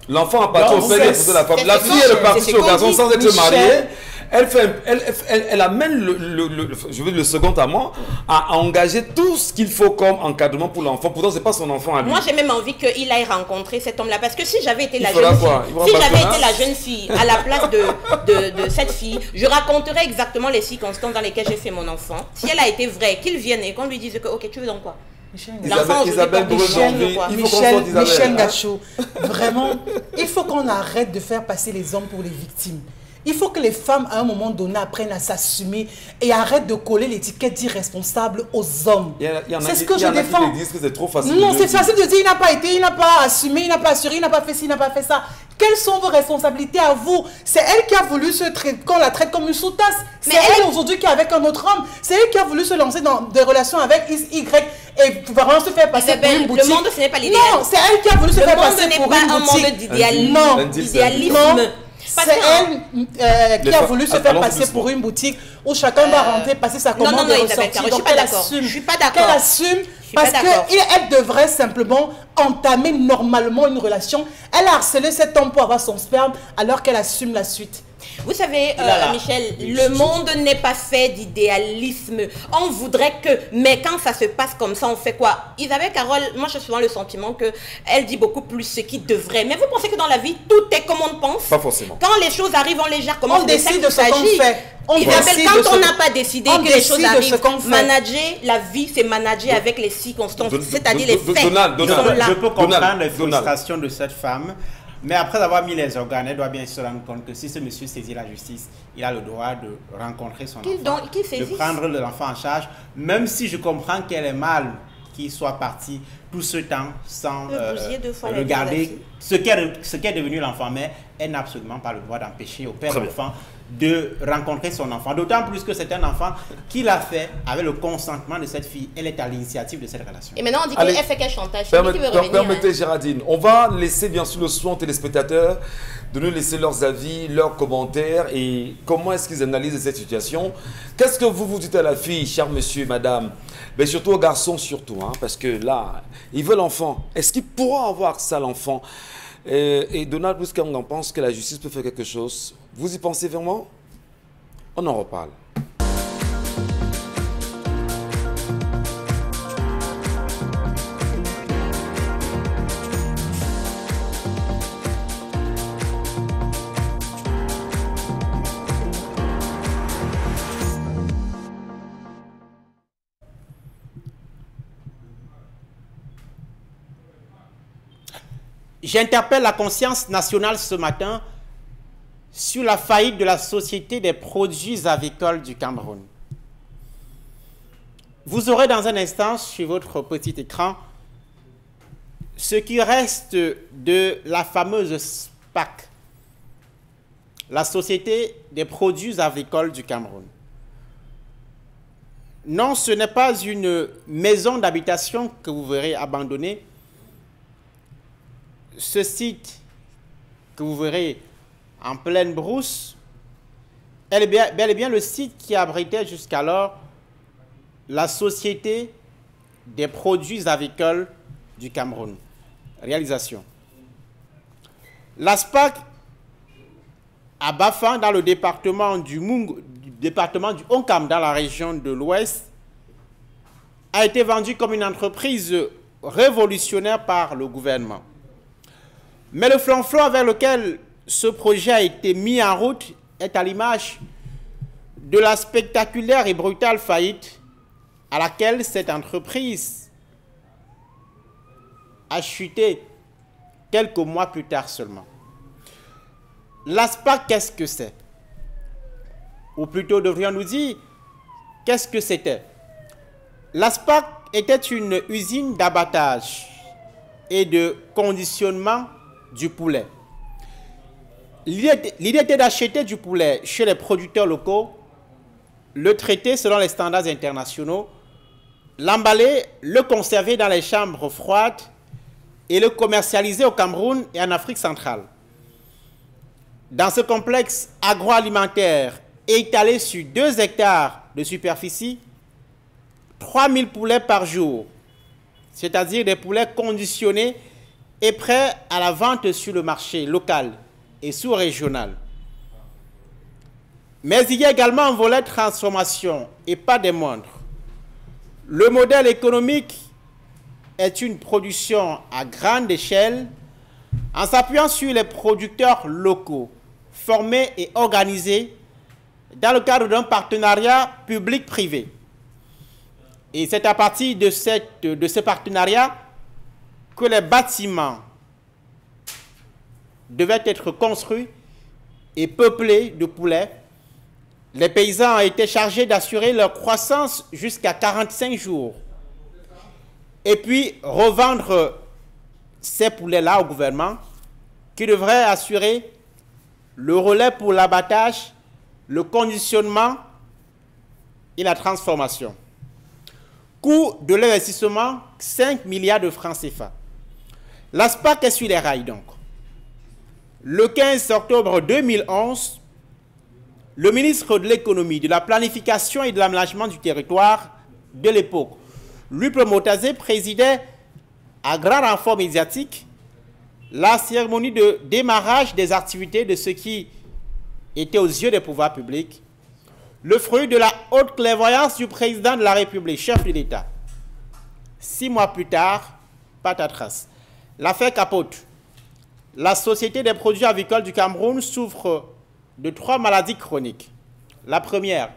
L'enfant appartient au père et de la femme. La fille, elle est partie au garçon sans être mariée. Elle amène le second amant à engager tout ce qu'il faut comme encadrement pour l'enfant. Pourtant, ce n'est pas son enfant à lui. Moi, j'ai même envie qu'il aille rencontrer cet homme-là. Parce que si j'avais été la jeune fille à la place de cette fille, je raconterais exactement les circonstances dans lesquelles j'ai fait mon enfant. Si elle a été vraie, qu'il vienne et qu'on lui dise que, ok, tu veux donc quoi? Michel Gachot, vraiment, il faut qu'on arrête de faire passer les hommes pour les victimes. Il faut que les femmes, à un moment donné, apprennent à s'assumer et arrêtent de coller l'étiquette d'irresponsable aux hommes. C'est ce que je défends. Il y en a qui disent que c'est trop facile. Non, c'est facile de dire il n'a pas été, il n'a pas assumé, il n'a pas assuré, il n'a pas fait ci, il n'a pas fait ça. Quelles sont vos responsabilités à vous? C'est elle qui a voulu qu'on la traite comme une sous-tasse. C'est elle aujourd'hui qui est avec un autre homme. C'est elle qui a voulu se lancer dans des relations avec Y et vraiment se faire passer pour une boutique. Le monde, ce n'est pas l'idéal. Non, c'est elle qui a voulu se faire passer pour une boutique. Le monde n'est pas un monde d'idéalisme. Non, d'idéalisme. C'est elle qui a voulu se faire passer pour une boutique où chacun va rentrer, passer sa commande et ressortir. Je suis pas d'accord. Qu'elle assume parce qu'elle devrait simplement entamer normalement une relation. Elle a harcelé cet homme pour avoir son sperme alors qu'elle assume la suite. Vous savez, Michel, le monde n'est pas fait d'idéalisme. On voudrait que, mais quand ça se passe comme ça, on fait quoi? Isabelle Carole, moi j'ai souvent le sentiment qu'elle dit beaucoup plus ce qu'il devrait. Mais vous pensez que dans la vie, tout est comme on pense? Pas forcément. Quand les choses arrivent, on les gère comme on décide de ce qu'on fait. Isabelle, quand on n'a pas décidé que les choses arrivent, manager la vie, c'est manager avec les circonstances, c'est-à-dire les faits. Je peux comprendre les frustrations de cette femme. Mais après avoir mis les organes, elle doit bien se rendre compte que si ce monsieur saisit la justice, il a le droit de rencontrer son enfant, de prendre l'enfant en charge, même si je comprends qu'elle est mal qu'il soit parti tout ce temps sans regarder ce qu'est devenu l'enfant. Mais elle n'a absolument pas le droit d'empêcher au père de l'enfant de rencontrer son enfant. D'autant plus que c'est un enfant qui l'a fait avec le consentement de cette fille. Elle est à l'initiative de cette relation. Et maintenant, on dit qu'elle fait quel chantage. Permettez, Géraldine, on va laisser bien sûr le soin aux téléspectateurs de nous laisser leurs avis, leurs commentaires et comment est-ce qu'ils analysent cette situation. Qu'est-ce que vous dites à la fille, cher monsieur, madame, mais surtout aux garçons surtout, hein, parce que là, ils veulent l'enfant. Est-ce qu'ils pourront avoir ça, l'enfant? Et Donald Tusk, on en pense que la justice peut faire quelque chose. Vous y pensez vraiment? On en reparle. J'interpelle la conscience nationale ce matin sur la faillite de la Société des produits avicoles du Cameroun. Vous aurez dans un instant sur votre petit écran ce qui reste de la fameuse SPAC, la Société des produits avicoles du Cameroun. Non, ce n'est pas une maison d'habitation que vous verrez abandonnée. Ce site que vous verrez en pleine brousse est bel et bien le site qui abritait jusqu'alors la Société des produits avicoles du Cameroun. Réalisation. La SPAC à Bafang, dans le département du Onkam, dans la région de l'Ouest, a été vendue comme une entreprise révolutionnaire par le gouvernement. Mais le flanc-flanc avec lequel ce projet a été mis en route est à l'image de la spectaculaire et brutale faillite à laquelle cette entreprise a chuté quelques mois plus tard seulement. La SPAC, qu'est-ce que c'est? Ou plutôt devrions-nous dire, qu'est-ce que c'était? La SPAC était une usine d'abattage et de conditionnement du poulet. L'idée était d'acheter du poulet chez les producteurs locaux, le traiter selon les standards internationaux, l'emballer, le conserver dans les chambres froides et le commercialiser au Cameroun et en Afrique centrale. Dans ce complexe agroalimentaire étalé sur 2 hectares de superficie, 3000 poulets par jour, c'est-à-dire des poulets conditionnés est prêt à la vente sur le marché local et sous-régional. Mais il y a également un volet transformation et pas des moindres. Le modèle économique est une production à grande échelle en s'appuyant sur les producteurs locaux, formés et organisés dans le cadre d'un partenariat public-privé. Et c'est à partir de ce partenariat que les bâtiments devaient être construits et peuplés de poulets. Les paysans ont été chargés d'assurer leur croissance jusqu'à 45 jours. Et puis revendre ces poulets-là au gouvernement qui devrait assurer le relais pour l'abattage, le conditionnement et la transformation. Coût de l'investissement, 5 milliards de francs CFA. L'ASPAC est sur les rails donc. Le 15 octobre 2011, le ministre de l'économie, de la planification et de l'aménagement du territoire de l'époque, Louis Promotazé, présidait à grand renfort médiatique la cérémonie de démarrage des activités de ce qui était aux yeux des pouvoirs publics le fruit de la haute clairvoyance du président de la République, chef de l'État. 6 mois plus tard, patatras, l'affaire capote. La Société des produits avicoles du Cameroun souffre de 3 maladies chroniques. La première,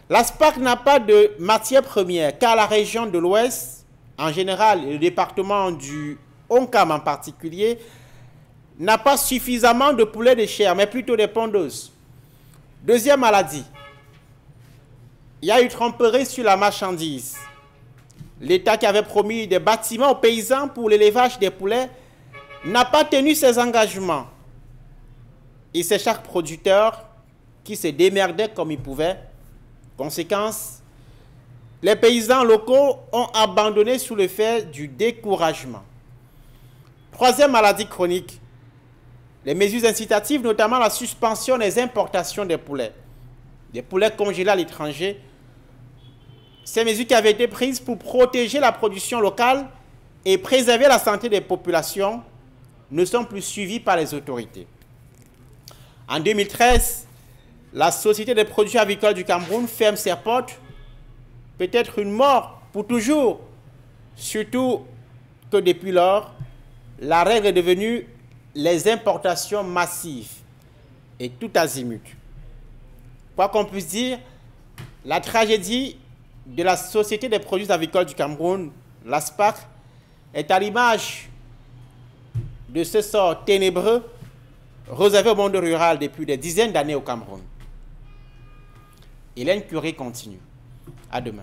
l'ASPAC n'a pas de matière première car la région de l'Ouest, en général, et le département du Onkam en particulier, n'a pas suffisamment de poulets de chair, mais plutôt des pondeuses. Deuxième maladie, il y a eu tromperie sur la marchandise. L'État qui avait promis des bâtiments aux paysans pour l'élevage des poulets n'a pas tenu ses engagements. Et c'est chaque producteur qui se démerdait comme il pouvait. Conséquence, les paysans locaux ont abandonné sous le fait du découragement. Troisième maladie chronique, les mesures incitatives, notamment la suspension des importations des poulets congelés à l'étranger. Ces mesures qui avaient été prises pour protéger la production locale et préserver la santé des populations ne sont plus suivies par les autorités. En 2013, la Société des produits avicoles du Cameroun ferme ses portes, peut-être une mort pour toujours, surtout que depuis lors, la règle est devenue les importations massives et tout azimut. Quoi qu'on puisse dire, la tragédie de la Société des produits avicoles du Cameroun, l'ASPAC, est à l'image de ce sort ténébreux réservé au monde rural depuis des dizaines d'années au Cameroun. Hélène Curie continue. À demain.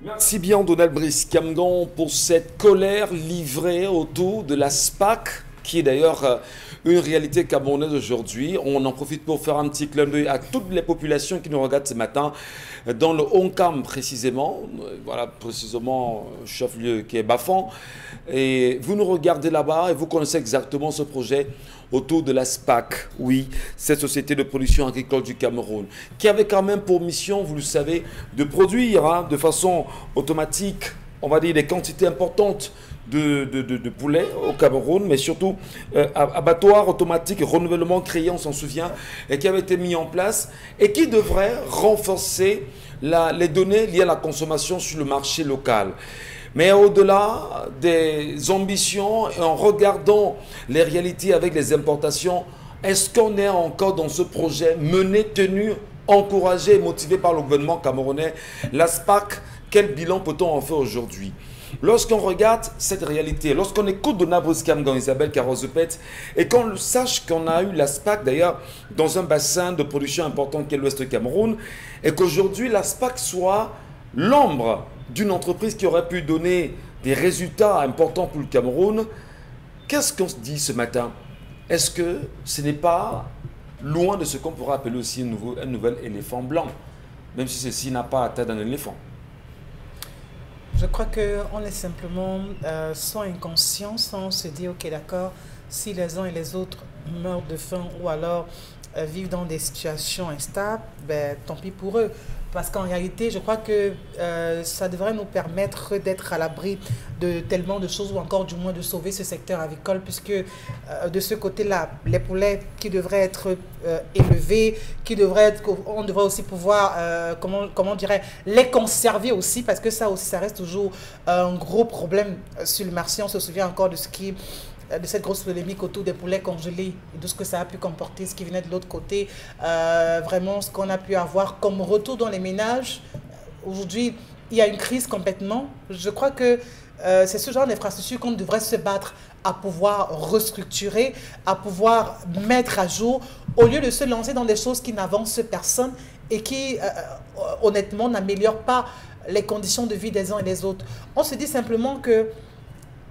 Merci bien Donald Brice Kamgan pour cette colère livrée autour de l'ASPAC, qui est d'ailleurs une réalité camerounaise aujourd'hui. On en profite pour faire un petit clin d'œil à toutes les populations qui nous regardent ce matin, dans le Onkam précisément, voilà précisément chef-lieu qui est Bafan. Et vous nous regardez là-bas et vous connaissez exactement ce projet autour de la SPAC, oui, cette société de production agricole du Cameroun, qui avait quand même pour mission, vous le savez, de produire de façon automatique, on va dire, des quantités importantes de poulets au Cameroun, mais surtout abattoir automatique, renouvellement créé, on s'en souvient, et qui avait été mis en place et qui devrait renforcer les données liées à la consommation sur le marché local. Mais au-delà des ambitions et en regardant les réalités avec les importations, est-ce qu'on est encore dans ce projet mené, tenu, encouragé et motivé par le gouvernement camerounais? La SPAC, quel bilan peut-on en faire aujourd'hui? Lorsqu'on regarde cette réalité, lorsqu'on écoute Donald Brice Kamgan, Isabelle Carozepet, et qu'on sache qu'on a eu la SPAC d'ailleurs dans un bassin de production important qu'est l'Ouest du Cameroun, et qu'aujourd'hui la SPAC soit l'ombre d'une entreprise qui aurait pu donner des résultats importants pour le Cameroun, qu'est-ce qu'on se dit ce matin? Est-ce que ce n'est pas loin de ce qu'on pourrait appeler aussi un nouvel éléphant blanc, même si ceci n'a pas la tête d'un éléphant? Je crois qu'on est simplement soit inconscient, sans se dire, ok, d'accord, si les uns et les autres meurent de faim ou alors vivent dans des situations instables, ben, tant pis pour eux. Parce qu'en réalité, je crois que ça devrait nous permettre d'être à l'abri de tellement de choses, ou encore du moins de sauver ce secteur avicole, puisque de ce côté-là, les poulets qui devraient être élevés, on devrait aussi pouvoir, comment on dirait, les conserver aussi, parce que ça aussi, ça reste toujours un gros problème sur le marché. On se souvient encore de cette grosse polémique autour des poulets congelés et de ce que ça a pu comporter, ce qui venait de l'autre côté, vraiment ce qu'on a pu avoir comme retour dans les ménages. Aujourd'hui, il y a une crise complètement. Je crois que c'est ce genre d'infrastructure qu'on devrait se battre à pouvoir restructurer, à pouvoir mettre à jour, au lieu de se lancer dans des choses qui n'avancent personne et qui, honnêtement, n'améliorent pas les conditions de vie des uns et des autres. On se dit simplement que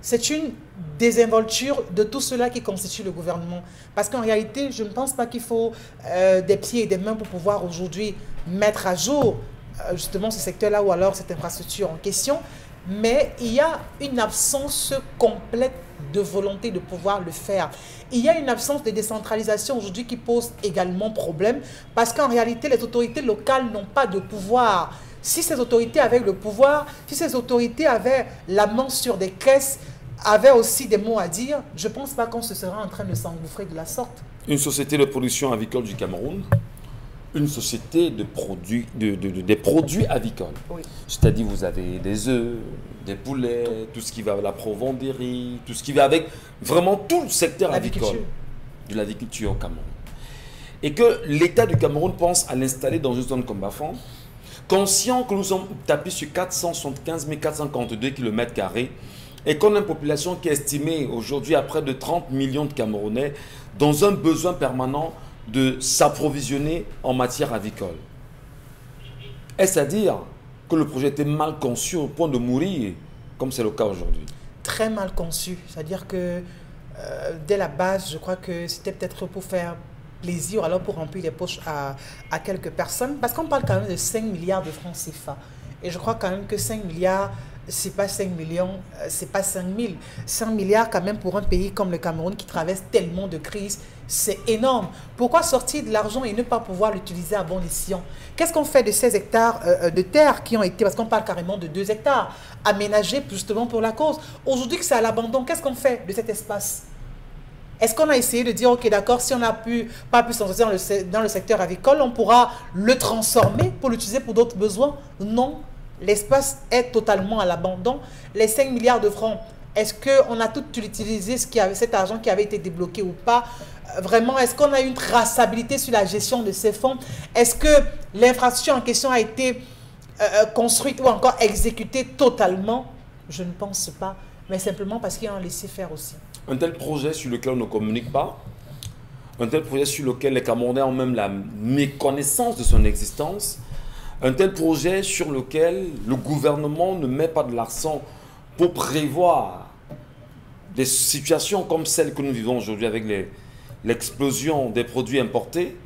c'est une désinvolture de tout cela qui constitue le gouvernement. Parce qu'en réalité, je ne pense pas qu'il faut des pieds et des mains pour pouvoir aujourd'hui mettre à jour justement ce secteur-là ou alors cette infrastructure en question. Mais il y a une absence complète de volonté de pouvoir le faire. Il y a une absence de décentralisation aujourd'hui qui pose également problème parce qu'en réalité, les autorités locales n'ont pas de pouvoir. Si ces autorités avaient le pouvoir, si ces autorités avaient la main sur des caisses, avaient aussi des mots à dire, je ne pense pas qu'on se serait en train de s'engouffrer de la sorte. Une société de production avicole du Cameroun, une société de produits, des produits avicoles. Oui. C'est-à-dire vous avez des œufs, des poulets, tout ce qui va avec la provendierie, tout ce qui va avec vraiment tout le secteur avicole de l'aviculture au Cameroun. Et que l'État du Cameroun pense à l'installer dans une zone comme Bafang, conscient que nous sommes tapés sur 475 442 km² et qu'on a une population qui est estimée aujourd'hui à près de 30 millions de Camerounais dans un besoin permanent de s'approvisionner en matière avicole. Est-ce à dire que le projet était mal conçu au point de mourir, comme c'est le cas aujourd'hui? Très mal conçu. C'est-à-dire que dès la base, je crois que c'était peut-être pour faire plaisir, alors pour remplir les poches à quelques personnes. Parce qu'on parle quand même de 5 milliards de francs CFA. Et je crois quand même que 5 milliards, c'est pas 5 millions, c'est pas 5 000. 5 milliards quand même pour un pays comme le Cameroun qui traverse tellement de crises, c'est énorme. Pourquoi sortir de l'argent et ne pas pouvoir l'utiliser à bon escient? Qu'est-ce qu'on fait de ces hectares de terre qui ont été, parce qu'on parle carrément de 2 hectares, aménagés justement pour la cause? Aujourd'hui que c'est à l'abandon, qu'est-ce qu'on fait de cet espace? Est-ce qu'on a essayé de dire, ok, d'accord, si on n'a pas pu s'en sortir dans le secteur avicole, on pourra le transformer pour l'utiliser pour d'autres besoins? Non. L'espace est totalement à l'abandon. Les 5 milliards de francs, est-ce qu'on a tout utilisé cet argent qui avait été débloqué ou pas? Vraiment, est-ce qu'on a une traçabilité sur la gestion de ces fonds? Est-ce que l'infrastructure en question a été construite ou encore exécutée totalement? Je ne pense pas, mais simplement parce qu'ils ont laissé faire aussi. Un tel projet sur lequel on ne communique pas, un tel projet sur lequel les Camerounais ont même la méconnaissance de son existence, un tel projet sur lequel le gouvernement ne met pas de l'accent pour prévoir des situations comme celles que nous vivons aujourd'hui avec l'explosion des produits importés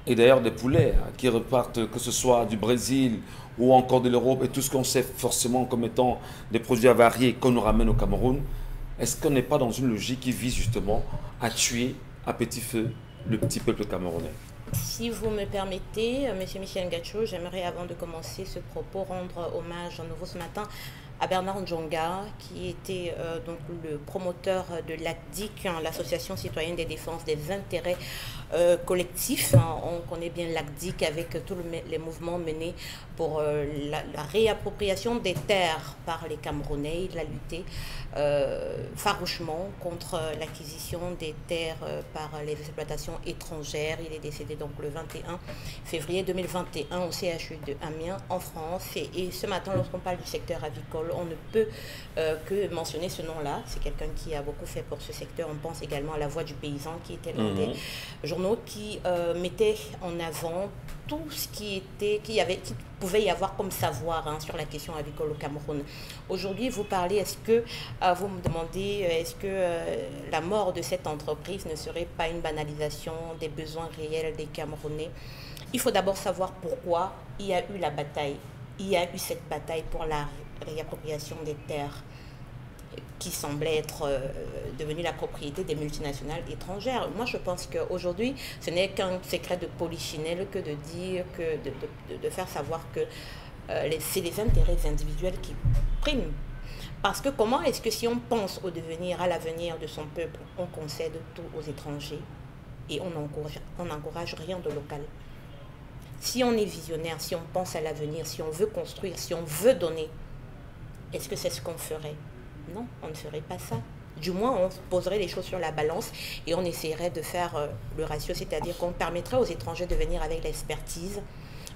et d'ailleurs des poulets qui repartent, que ce soit du Brésil ou encore de l'Europe et tout ce qu'on sait forcément comme étant des produits avariés qu'on nous ramène au Cameroun. Est-ce qu'on n'est pas dans une logique qui vise justement à tuer à petit feu le petit peuple camerounais? Si vous me permettez, M. Michel Ngacho, j'aimerais avant de commencer ce propos rendre hommage à nouveau ce matin à Bernard Ndjonga, qui était donc le promoteur de l'ACDIC, l'association citoyenne des défenses des intérêts collectifs. On connaît bien l'ACDIC avec tous les mouvements menés pour la réappropriation des terres par les Camerounais. Il a lutté farouchement contre l'acquisition des terres par les exploitations étrangères. Il est décédé donc le 21 février 2021 au CHU de Amiens en France. Et ce matin, lorsqu'on parle du secteur avicole, on ne peut que mentionner ce nom-là. C'est quelqu'un qui a beaucoup fait pour ce secteur. On pense également à La Voix du Paysan, qui était l'un des journaux qui mettait en avant tout ce qui pouvait y avoir comme savoir sur la question avicole au Cameroun. Aujourd'hui, vous parlez, vous me demandez, est-ce que la mort de cette entreprise ne serait pas une banalisation des besoins réels des Camerounais? Il faut d'abord savoir pourquoi il y a eu la bataille. Il y a eu cette bataille pour la réappropriation des terres qui semblait être devenue la propriété des multinationales étrangères. Moi, je pense qu'aujourd'hui, ce n'est qu'un secret de polichinelle que de dire, de faire savoir que c'est les intérêts individuels qui priment. Parce que comment est-ce que si on pense au devenir, à l'avenir de son peuple, on concède tout aux étrangers et on n'encourage rien de local? Si on est visionnaire, si on pense à l'avenir, si on veut construire, si on veut donner, est-ce que c'est ce qu'on ferait? Non, on ne ferait pas ça. Du moins, on poserait les choses sur la balance et on essaierait de faire le ratio, c'est-à-dire qu'on permettrait aux étrangers de venir avec l'expertise,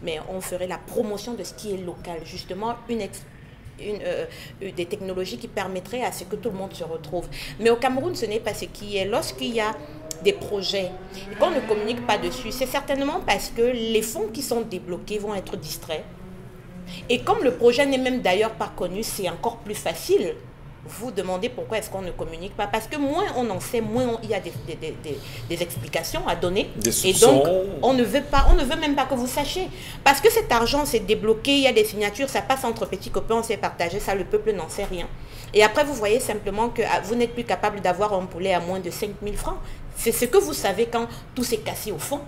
mais on ferait la promotion de ce qui est local, justement des technologies qui permettraient à ce que tout le monde se retrouve. Mais au Cameroun, ce n'est pas ce qui est. Lorsqu'il y a des projets et qu'on ne communique pas dessus, c'est certainement parce que les fonds qui sont débloqués vont être distraits. Et comme le projet n'est même d'ailleurs pas connu, c'est encore plus facile. Vous demandez pourquoi est-ce qu'on ne communique pas. Parce que moins on en sait, moins il y a des explications à donner. Et donc, on ne veut même pas que vous sachiez. Parce que cet argent s'est débloqué, il y a des signatures, ça passe entre petits copains, on s'est partagé, ça le peuple n'en sait rien. Et après, vous voyez simplement que vous n'êtes plus capable d'avoir un poulet à moins de 5 000 francs. C'est ce que vous savez quand tout s'est cassé au fond.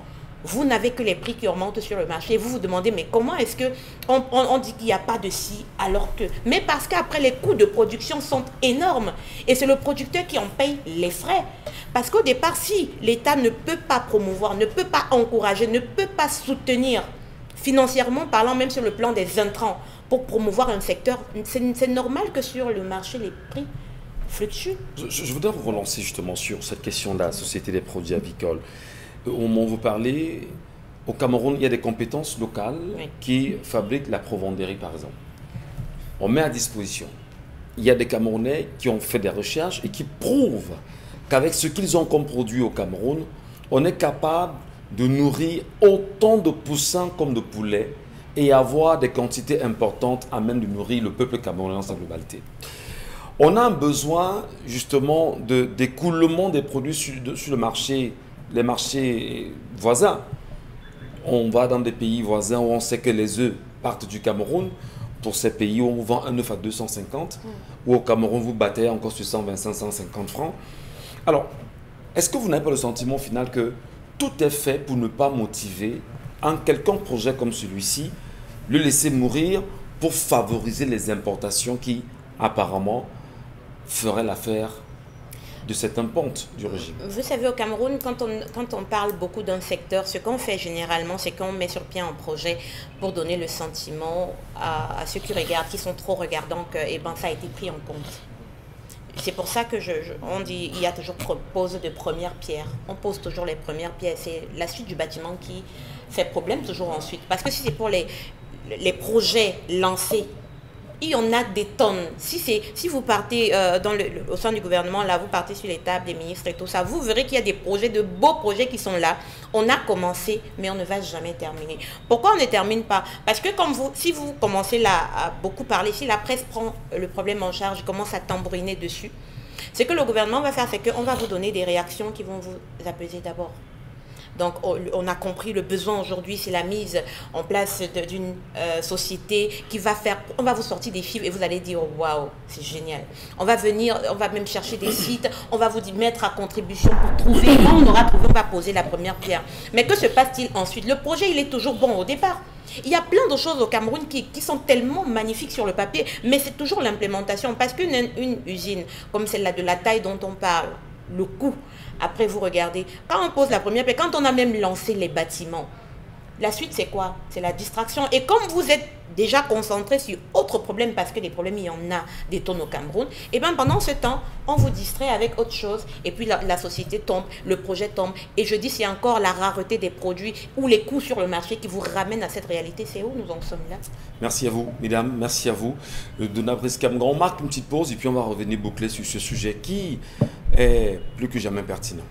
Vous n'avez que les prix qui augmentent sur le marché. Vous vous demandez, mais comment est-ce qu'on dit qu'il n'y a pas de scie alors que... Mais parce qu'après, les coûts de production sont énormes. Et c'est le producteur qui en paye les frais. Parce qu'au départ, si l'État ne peut pas promouvoir, ne peut pas encourager, ne peut pas soutenir, financièrement parlant, même sur le plan des intrants, pour promouvoir un secteur, c'est normal que sur le marché, les prix fluctuent. Je voudrais vous relancer justement sur cette question de la Société des produits avicoles. Au moment où vous parlez, au Cameroun, il y a des compétences locales qui fabriquent la provendérie, par exemple. On met à disposition. Il y a des Camerounais qui ont fait des recherches et qui prouvent qu'avec ce qu'ils ont comme produit au Cameroun, on est capable de nourrir autant de poussins comme de poulets et avoir des quantités importantes à même de nourrir le peuple camerounais en sa globalité. On a un besoin justement d'écoulement des produits sur le marché, les marchés voisins. On va dans des pays voisins où on sait que les œufs partent du Cameroun. Pour ces pays où on vend un œuf à 250, ou au Cameroun vous battez encore sur 125, 150 francs. Alors, est-ce que vous n'avez pas le sentiment au final que tout est fait pour ne pas motiver un quelconque projet comme celui-ci, le laisser mourir pour favoriser les importations qui apparemment feraient l'affaire de cette pente du régime? Vous savez, au Cameroun, quand on parle beaucoup d'un secteur, ce qu'on fait généralement, c'est qu'on met sur pied un projet pour donner le sentiment à ceux qui regardent, qui sont trop regardants, que ça a été pris en compte. C'est pour ça que on dit il y a toujours pose de première pierre. On pose toujours les premières pierres. C'est la suite du bâtiment qui fait problème toujours ensuite. Parce que si c'est pour les projets lancés, il y en a des tonnes. Si vous partez au sein du gouvernement, là, vous partez sur les tables des ministres et tout ça, vous verrez qu'il y a des projets, de beaux projets qui sont là. On a commencé, mais on ne va jamais terminer. Pourquoi on ne termine pas? Parce que si vous commencez là à beaucoup parler, si la presse prend le problème en charge, commence à tambouriner dessus, ce que le gouvernement va faire, c'est qu'on va vous donner des réactions qui vont vous apaiser d'abord. Donc, on a compris le besoin aujourd'hui, c'est la mise en place d'une société qui va faire... On va vous sortir des chiffres et vous allez dire, waouh, c'est génial. On va venir, on va même chercher des sites, on va vous mettre à contribution pour trouver. Quand on aura trouvé, on va poser la première pierre. Mais que se passe-t-il ensuite? Le projet, il est toujours bon au départ. Il y a plein de choses au Cameroun qui sont tellement magnifiques sur le papier, mais c'est toujours l'implémentation. Parce qu'une usine comme celle-là, de la taille dont on parle, le coût, après vous regardez, quand on pose la première pierre, quand on a même lancé les bâtiments, la suite c'est quoi? C'est la distraction. Et comme vous êtes déjà concentré sur autre problème, parce que des problèmes il y en a des tonnes au Cameroun, et bien pendant ce temps, on vous distrait avec autre chose, et puis la société tombe, le projet tombe, et je dis c'est encore la rareté des produits ou les coûts sur le marché qui vous ramènent à cette réalité. C'est où nous en sommes là. Merci à vous, mesdames, merci à vous. Donna Brice-Camgrand, on marque une petite pause, et puis on va revenir boucler sur ce sujet qui est plus que jamais pertinent.